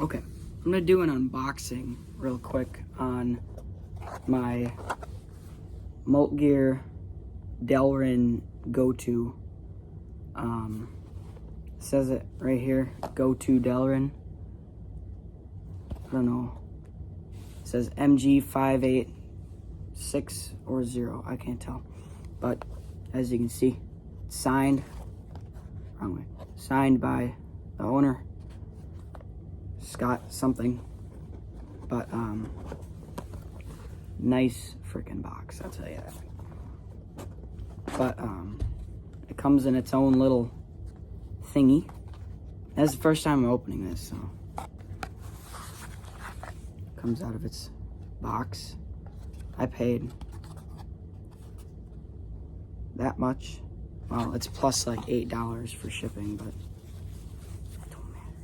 Okay, I'm gonna do an unboxing real quick on my Molt Gear Delrin Go. Says it right here, Go to Delrin. I don't know. It says MG586 or 0. I can't tell. But as you can see, it's signed. Wrong way. Signed by the owner, Scott something. But nice freaking box, I'll tell you that. But it comes in its own little thingy. That's the first time I'm opening this, so comes out of its box. I paid that much. Well, it's plus like $8 for shipping, but it don't matter.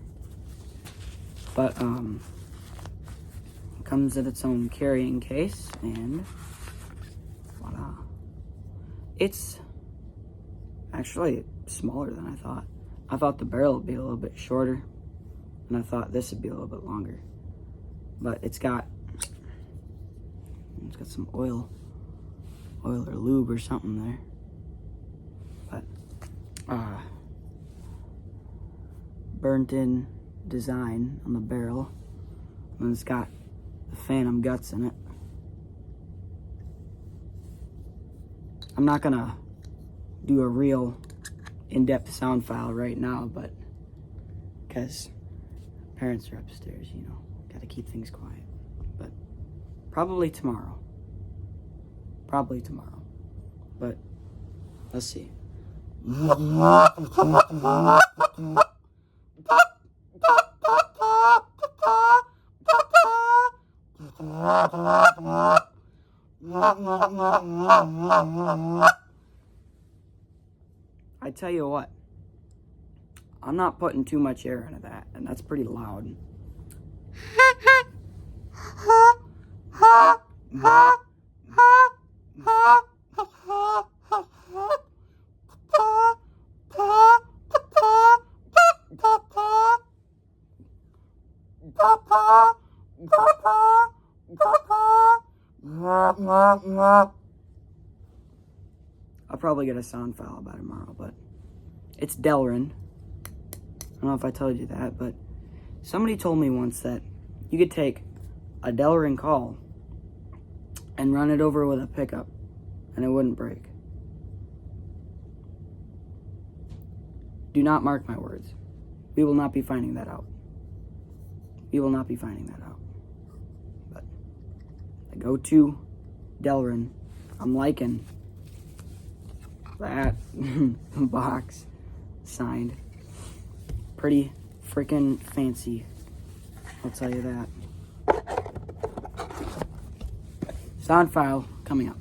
But it comes in its own carrying case, and voila. It's actually smaller than I thought. I thought the barrel would be a little bit shorter, and I thought this would be a little bit longer. But it's got some oil or lube or something there. But burnt in design on the barrel, and it's got the Phantom guts in it. I'm not gonna do a real in-depth sound file right now, but because parents are upstairs, you know, gotta keep things quiet. But probably tomorrow. But let's see. I tell you what, I'm not putting too much air into that, and that's pretty loud. I'll probably get a sound file about it tomorrow, but it's Delrin. I don't know if I told you that, but somebody told me once that you could take a Delrin call and run it over with a pickup and it wouldn't break. Do not mark my words. We will not be finding that out. But the Go to Delrin, I'm liking that box signed. Pretty freaking fancy, I'll tell you that. Sound file coming up.